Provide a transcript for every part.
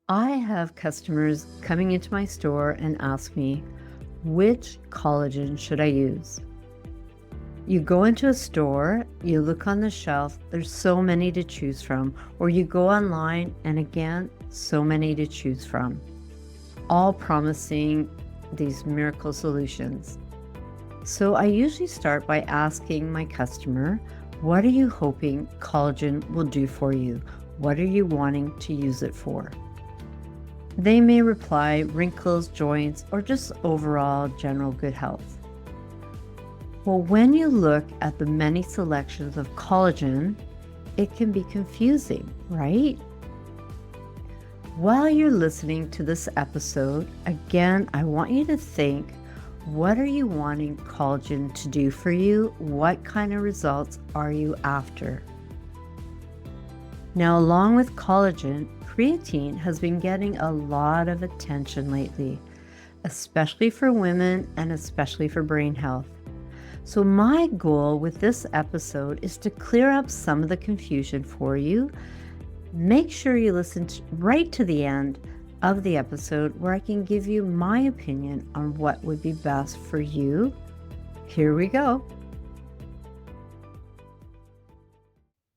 I have customers coming into my store and ask me, which collagen should I use? You go into a store, you look on the shelf, there's so many to choose from, or you go online and again, so many to choose from, all promising these miracle solutions. So I usually start by asking my customer, what are you hoping collagen will do for you? What are you wanting to use it for? They may reply wrinkles, joints, or just overall general good health. Well, when you look at the many selections of collagen, it can be confusing, right? While you're listening to this episode, again, I want you to think, what are you wanting collagen to do for you? What kind of results are you after? Now, along with collagen, creatine has been getting a lot of attention lately, especially for women and especially for brain health. So my goal with this episode is to clear up some of the confusion for you. Make sure you listen right to the end of the episode where I can give you my opinion on what would be best for you. Here we go.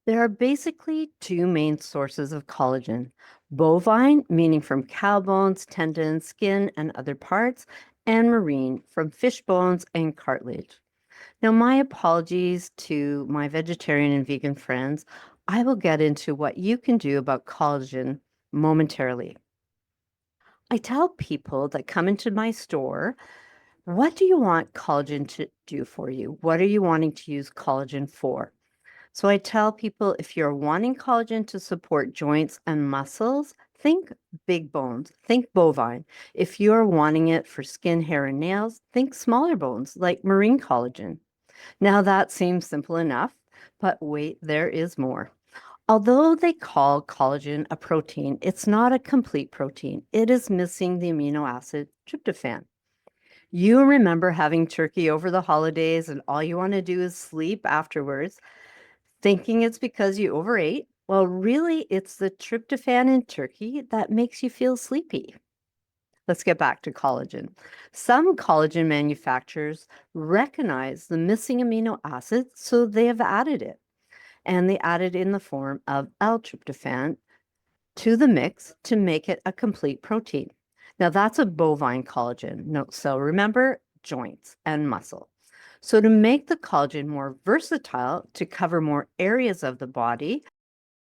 There are basically two main sources of collagen: bovine, meaning from cow bones, tendons, skin, and other parts, and marine, from fish bones and cartilage. Now, my apologies to my vegetarian and vegan friends. I will get into what you can do about collagen momentarily. I tell people that come into my store, what do you want collagen to do for you? What are you wanting to use collagen for? So I tell people, if you're wanting collagen to support joints and muscles, think big bones, think bovine. If you're wanting it for skin, hair, and nails, think smaller bones like marine collagen. Now that seems simple enough, but wait, there is more. Although they call collagen a protein, it's not a complete protein. It is missing the amino acid tryptophan. You remember having turkey over the holidays and all you want to do is sleep afterwards, thinking it's because you overate. Well, really, it's the tryptophan in turkey that makes you feel sleepy. Let's get back to collagen. Some collagen manufacturers recognize the missing amino acid, so they have added it. And they add it in the form of L-tryptophan to the mix to make it a complete protein. Now, that's a bovine collagen. No, so remember, joints and muscle. So to make the collagen more versatile to cover more areas of the body,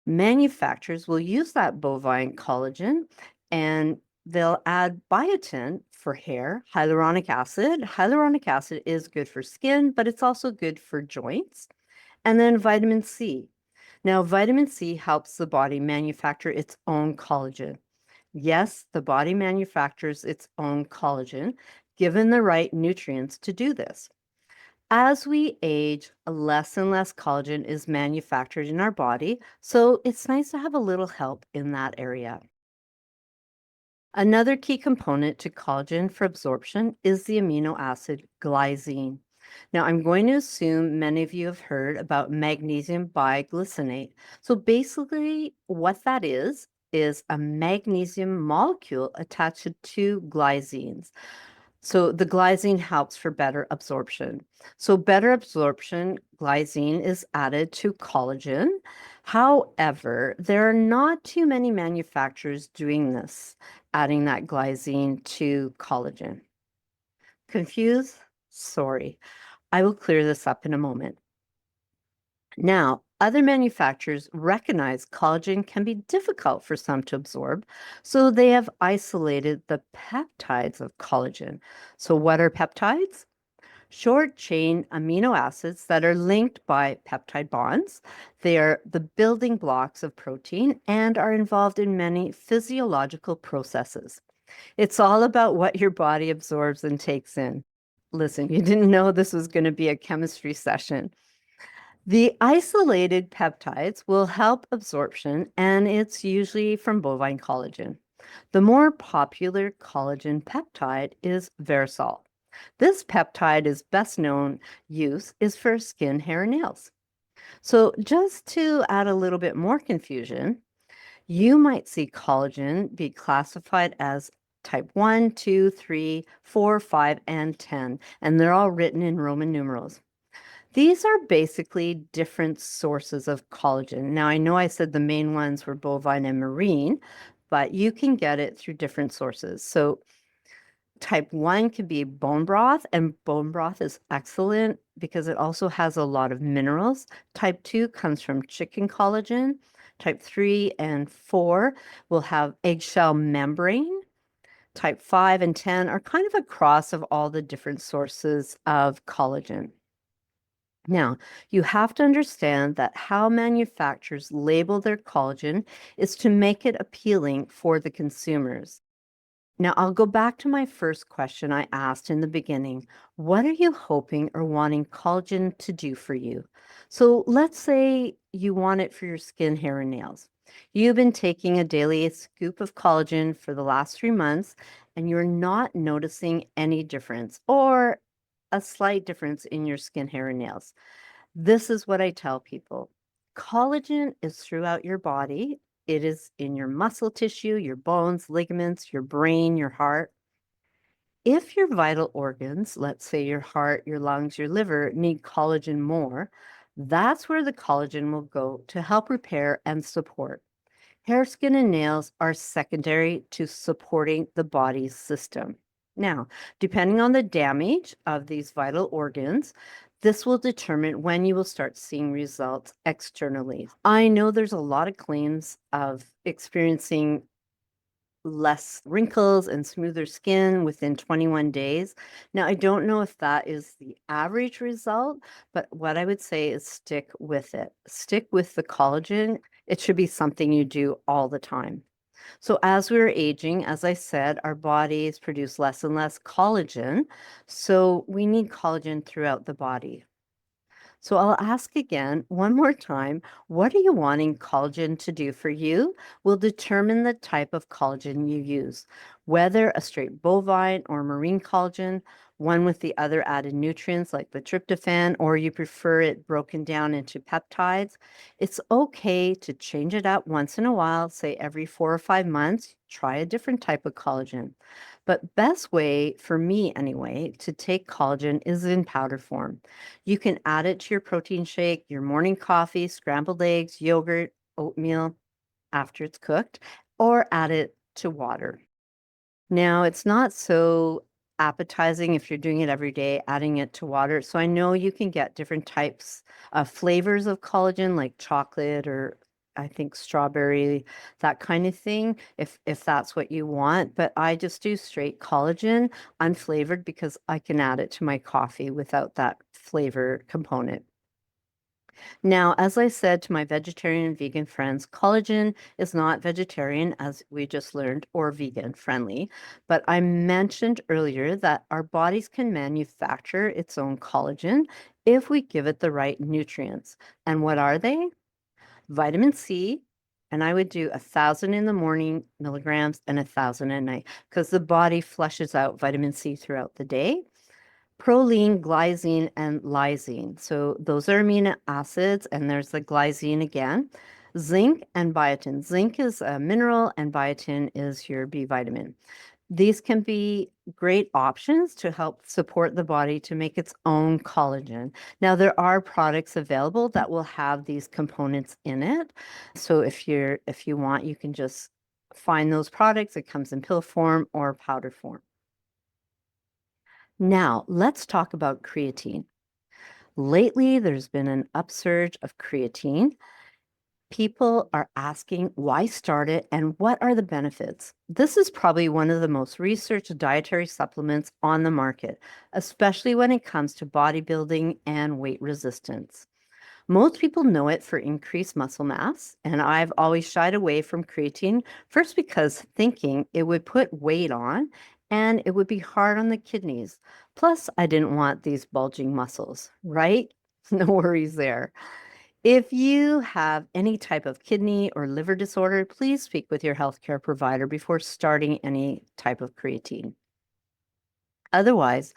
manufacturers will use that bovine collagen and they'll add biotin for hair, hyaluronic acid. Hyaluronic acid is good for skin, but it's also good for joints. And then vitamin C. Now, vitamin C helps the body manufacture its own collagen. Yes, the body manufactures its own collagen, given the right nutrients to do this. As we age, less and less collagen is manufactured in our body, so it's nice to have a little help in that area. Another key component to collagen for absorption is the amino acid glycine. Now, I'm going to assume many of you have heard about magnesium biglycinate. So basically, what that is a magnesium molecule attached to two glycines. So the glycine helps for better absorption. So better absorption, glycine is added to collagen. However, there are not too many manufacturers doing this, adding that glycine to collagen. Confused? Sorry. I will clear this up in a moment. Now, other manufacturers recognize collagen can be difficult for some to absorb, so they have isolated the peptides of collagen. So, what are peptides? Short chain amino acids that are linked by peptide bonds. They are the building blocks of protein and are involved in many physiological processes. It's all about what your body absorbs and takes in. Listen, you didn't know this was going to be a chemistry session. The isolated peptides will help absorption, and it's usually from bovine collagen. The more popular collagen peptide is versol. This peptide is best known use is for skin, hair, and nails. So just to add a little bit more confusion, You might see collagen be classified as type 1, 2, 3, 4, 5, and 10, and they're all written in Roman numerals. These are basically different sources of collagen. Now, I know I said the main ones were bovine and marine, but you can get it through different sources. So, type 1 could be bone broth, and bone broth is excellent because it also has a lot of minerals. Type 2 comes from chicken collagen. Type 3 and 4 will have eggshell membrane. Type 5 and 10 are kind of a cross of all the different sources of collagen. Now, you have to understand that how manufacturers label their collagen is to make it appealing for the consumers. Now, I'll go back to my first question I asked in the beginning. What are you hoping or wanting collagen to do for you? So, let's say you want it for your skin, hair, and nails. You've been taking a daily scoop of collagen for the last 3 months, and you're not noticing any difference or a slight difference in your skin, hair, and nails. This is what I tell people. Collagen is throughout your body. It is in your muscle tissue, your bones, ligaments, your brain, your heart. If your vital organs, let's say your heart, your lungs, your liver, need collagen more, that's where the collagen will go to help repair and support. Hair, skin, and nails are secondary to supporting the body's system. Now, depending on the damage of these vital organs, this will determine when you will start seeing results externally. I know there's a lot of claims of experiencing less wrinkles and smoother skin within 21 days. Now, I don't know if that is the average result, but what I would say is stick with it. Stick with the collagen. It should be something you do all the time. So, as we're aging, as I said, our bodies produce less and less collagen. So, we need collagen throughout the body. So I'll ask again one more time, what are you wanting collagen to do for you? Will determine the type of collagen you use, whether a straight bovine or marine collagen, one with the other added nutrients like the tryptophan, or you prefer it broken down into peptides. It's okay to change it up once in a while, say every 4 or 5 months, try a different type of collagen. But best way for me anyway to take collagen is in powder form. You can add it to your protein shake, your morning coffee, scrambled eggs, yogurt, oatmeal after it's cooked, or add it to water. Now, it's not so appetizing if you're doing it every day, adding it to water. So I know you can get different types of flavors of collagen, like chocolate or I think strawberry, that kind of thing, if that's what you want. But I just do straight collagen, unflavored, because I can add it to my coffee without that flavor component. Now, as I said to my vegetarian and vegan friends, collagen is not vegetarian, as we just learned, or vegan friendly. But I mentioned earlier that our bodies can manufacture its own collagen if we give it the right nutrients. And what are they? Vitamin C. And I would do 1,000 in the morning milligrams and 1,000 at night because the body flushes out vitamin C throughout the day. Proline, glycine, and lysine. So those are amino acids, and there's the glycine again. Zinc and biotin. Zinc is a mineral, and biotin is your B vitamin. These can be great options to help support the body to make its own collagen. Now, there are products available that will have these components in it. So if you want, you can just find those products. It comes in pill form or powder form. Now, let's talk about creatine. Lately, there's been an upsurge of creatine. People are asking why start it and what are the benefits. This is probably one of the most researched dietary supplements on the market, especially when it comes to bodybuilding and weight resistance. Most people know it for increased muscle mass, and I've always shied away from creatine, first because thinking it would put weight on and it would be hard on the kidneys. Plus, I didn't want these bulging muscles, right? No worries there. If you have any type of kidney or liver disorder, please speak with your healthcare provider before starting any type of creatine. Otherwise,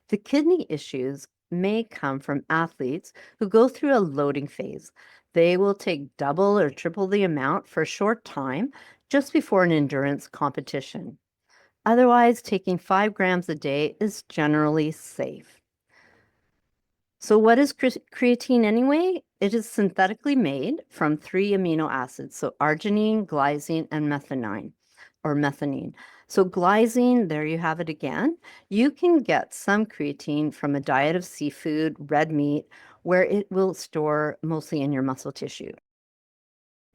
the kidney issues may come from athletes who go through a loading phase. They will take double or triple the amount for a short time just before an endurance competition. Otherwise, taking 5 grams a day is generally safe. So, what is creatine anyway? It is synthetically made from 3 amino acids, so arginine, glycine, and methionine or methionine. So, glycine, there you have it again. You can get some creatine from a diet of seafood, red meat, where it will store mostly in your muscle tissue.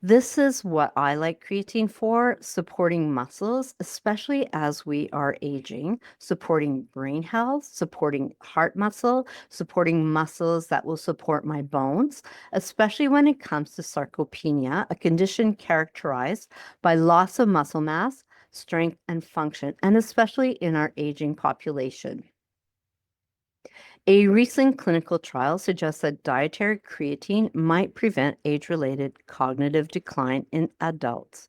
This is what I like creatine for, supporting muscles, especially as we are aging, supporting brain health, supporting heart muscle, supporting muscles that will support my bones, especially when it comes to sarcopenia, a condition characterized by loss of muscle mass, strength, and function, and especially in our aging population. A recent clinical trial suggests that dietary creatine might prevent age-related cognitive decline in adults.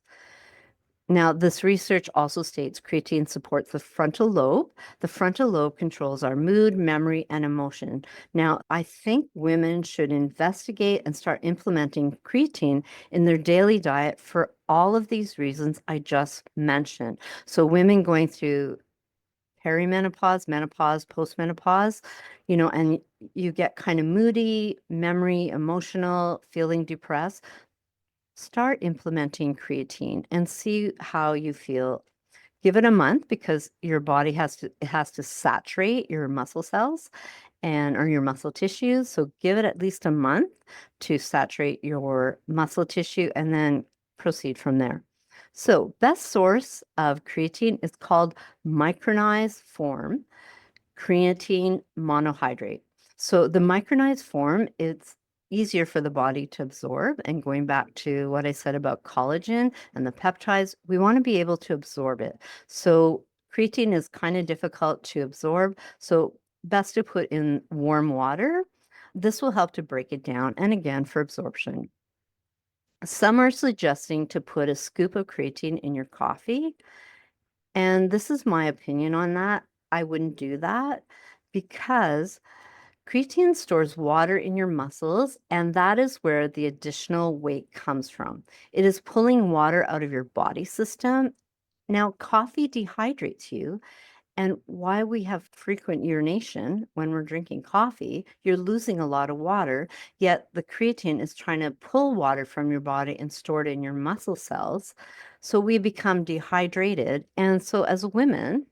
Now, this research also states creatine supports the frontal lobe. The frontal lobe controls our mood, memory, and emotion. Now, I think women should investigate and start implementing creatine in their daily diet for all of these reasons I just mentioned. So, women going through perimenopause, menopause, postmenopause, and you get kind of moody, memory, emotional, feeling depressed, start implementing creatine and see how you feel. Give it a month because your body has to saturate your muscle cells and or your muscle tissues. So give it at least a month to saturate your muscle tissue and then proceed from there. So best source of creatine is called micronized form creatine monohydrate. So the micronized form, it's easier for the body to absorb. And going back to what I said about collagen and the peptides, we want to be able to absorb it. So creatine is kind of difficult to absorb. So best to put in warm water. This will help to break it down. And again, for absorption. Some are suggesting to put a scoop of creatine in your coffee. And this is my opinion on that. I wouldn't do that because creatine stores water in your muscles, and that is where the additional weight comes from. It is pulling water out of your body system. Now, coffee dehydrates you, and why we have frequent urination when we're drinking coffee, you're losing a lot of water, yet the creatine is trying to pull water from your body and store it in your muscle cells. So we become dehydrated. And so as women,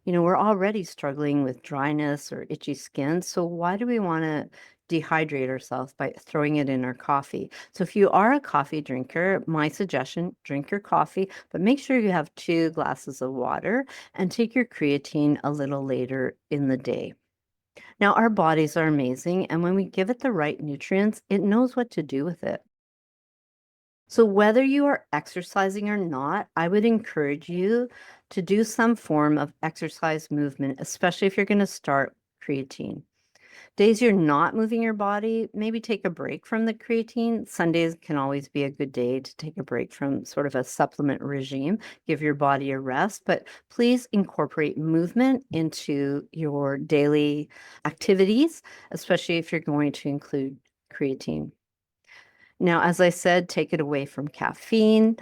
we're already struggling with dryness or itchy skin. So why do we want to dehydrate ourselves by throwing it in our coffee? So if you are a coffee drinker, my suggestion, drink your coffee, but make sure you have 2 glasses of water and take your creatine a little later in the day. Now, our bodies are amazing, and when we give it the right nutrients, it knows what to do with it. So, whether you are exercising or not, I would encourage you to do some form of exercise movement, especially if you're going to start creatine. Days you're not moving your body, maybe take a break from the creatine. Sundays can always be a good day to take a break from sort of a supplement regime, give your body a rest, but please incorporate movement into your daily activities, especially if you're going to include creatine. Now, as I said, take it away from caffeine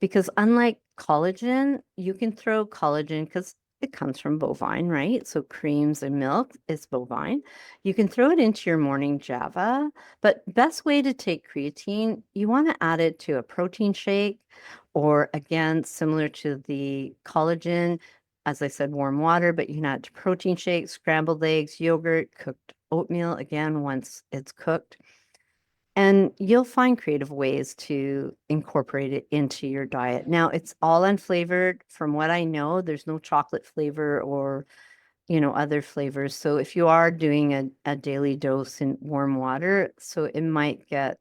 because unlike collagen, you can throw collagen because it comes from bovine, right? So creams and milk is bovine. You can throw it into your morning java, but best way to take creatine, you want to add it to a protein shake or again, similar to the collagen, as I said, warm water, but you can add it to protein shakes, scrambled eggs, yogurt, cooked oatmeal, again, once it's cooked. And you'll find creative ways to incorporate it into your diet. Now, it's all unflavored. From what I know, there's no chocolate flavor or, other flavors. So if you are doing a daily dose in warm water, so it might get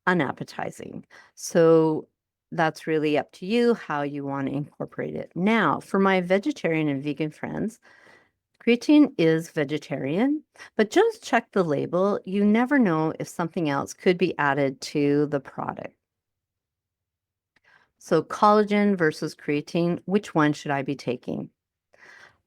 unappetizing. So that's really up to you how you want to incorporate it. Now, for my vegetarian and vegan friends, creatine is vegetarian, but just check the label. You never know if something else could be added to the product. So collagen versus creatine, which one should I be taking?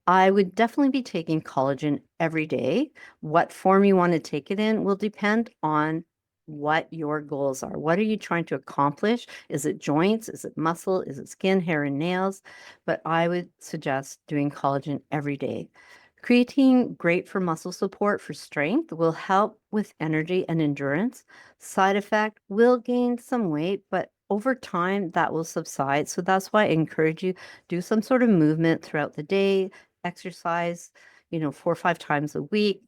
I would definitely be taking collagen every day. What form you want to take it in will depend on what your goals are. What are you trying to accomplish? Is it joints? Is it muscle? Is it skin, hair, and nails? But I would suggest doing collagen every day. Creatine, great for muscle support for strength, will help with energy and endurance. Side effect, will gain some weight, but over time that will subside. So that's why I encourage you, do some sort of movement throughout the day, exercise, 4 or 5 times a week.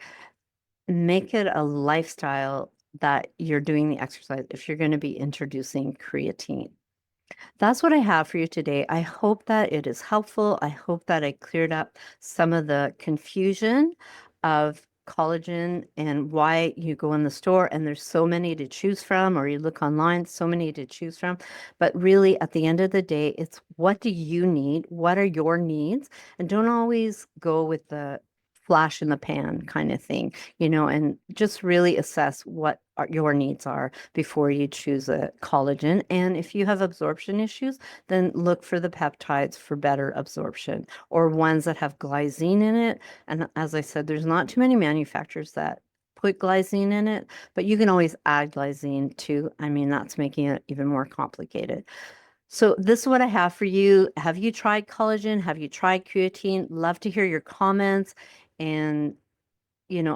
Make it a lifestyle that you're doing the exercise if you're going to be introducing creatine. That's what I have for you today. I hope that it is helpful. I hope that I cleared up some of the confusion of collagen and why you go in the store and there's so many to choose from, or you look online, so many to choose from. But really, at the end of the day, it's what do you need? What are your needs? And don't always go with the flash in the pan kind of thing, and just really assess what your needs are before you choose a collagen. And if you have absorption issues, then look for the peptides for better absorption, or ones that have glycine in it. And as I said, there's not too many manufacturers that put glycine in it, but you can always add glycine too. I mean, that's making it even more complicated. So this is what I have for you. Have you tried collagen? Have you tried creatine? Love to hear your comments. And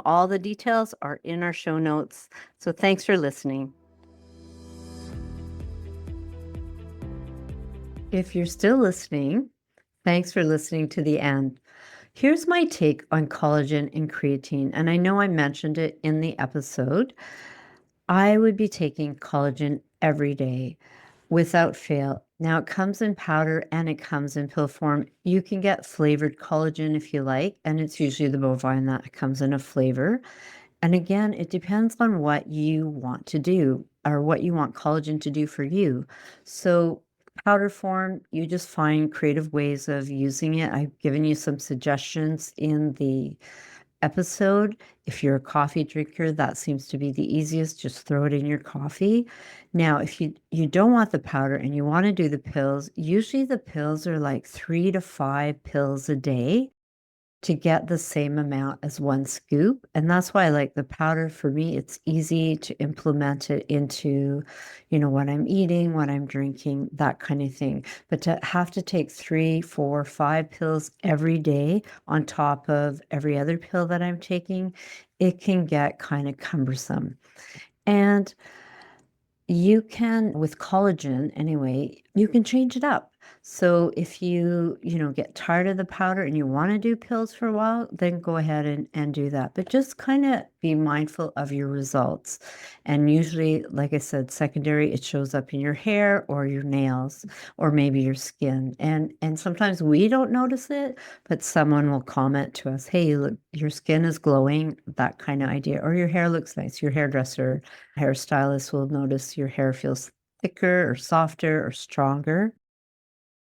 all the details are in our show notes. So thanks for listening. If you're still listening, thanks for listening to the end. Here's my take on collagen and creatine, and I know I mentioned it in the episode. I would be taking collagen every day without fail. Now, it comes in powder and it comes in pill form. You can get flavored collagen if you like, and it's usually the bovine that comes in a flavor. And again, it depends on what you want to do or what you want collagen to do for you. So, powder form, you just find creative ways of using it. I've given you some suggestions in the episode. If you're a coffee drinker, that seems to be the easiest. Just throw it in your coffee. Now, if you don't want the powder and you want to do the pills, usually the pills are like 3 to 5 pills a day to get the same amount as one scoop. And that's why I like the powder. For me, it's easy to implement it into, what I'm eating, what I'm drinking, that kind of thing. But to have to take 3, 4, 5 pills every day on top of every other pill that I'm taking, it can get kind of cumbersome. And you can, with collagen anyway, you can change it up. So if you get tired of the powder and you want to do pills for a while, then go ahead and do that. But just kind of be mindful of your results. And usually, like I said, secondary, it shows up in your hair or your nails or maybe your skin. And sometimes we don't notice it, but someone will comment to us, hey, look, your skin is glowing, that kind of idea. Or your hair looks nice. Your hairdresser, hairstylist will notice your hair feels thicker or softer or stronger.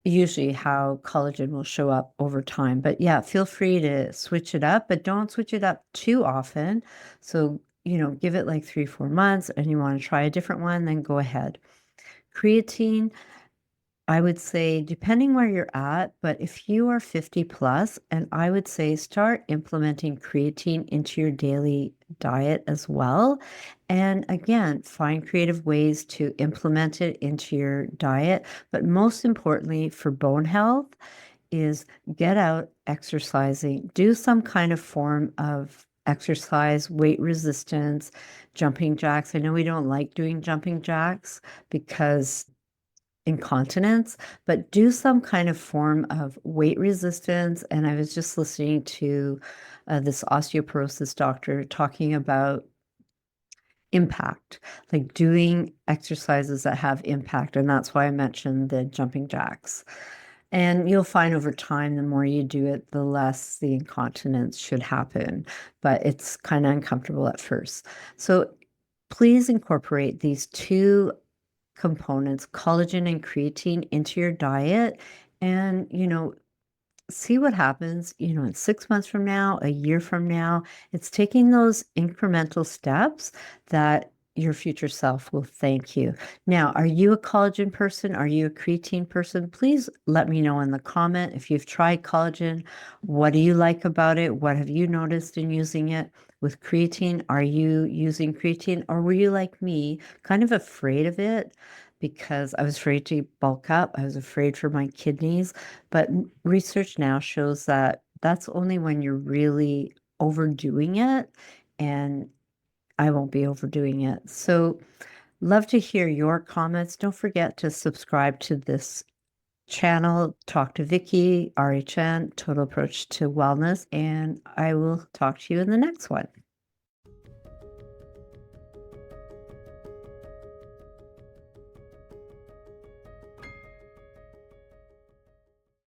Usually how collagen will show up over time. But yeah, feel free to switch it up, but don't switch it up too often. So, give it like 3, 4 months and you want to try a different one, then go ahead. Creatine, I would say, depending where you're at, but if you are 50 plus, and I would say start implementing creatine into your daily diet as well. And again, find creative ways to implement it into your diet. But most importantly, for bone health, is get out exercising, do some kind of form of exercise, weight resistance, jumping jacks. I know we don't like doing jumping jacks because incontinence, but do some kind of form of weight resistance. And I was just listening to this osteoporosis doctor talking about impact, like doing exercises that have impact. And that's why I mentioned the jumping jacks. And you'll find over time, the more you do it, the less the incontinence should happen, but it's kind of uncomfortable at first. So please incorporate these two components, collagen and creatine, into your diet and, see what happens, in 6 months from now, a year from now. It's taking those incremental steps that your future self will thank you. Now, are you a collagen person? Are you a creatine person? Please let me know in the comment if you've tried collagen. What do you like about it? What have you noticed in using it? with creatine. Are you using creatine, or were you like me, kind of afraid of it because I was afraid to bulk up? I was afraid for my kidneys. But research now shows that that's only when you're really overdoing it, and I won't be overdoing it. So, love to hear your comments. Don't forget to subscribe to this channel, talk to Vicky, RHN, Total Approach to Wellness, and I will talk to you in the next one.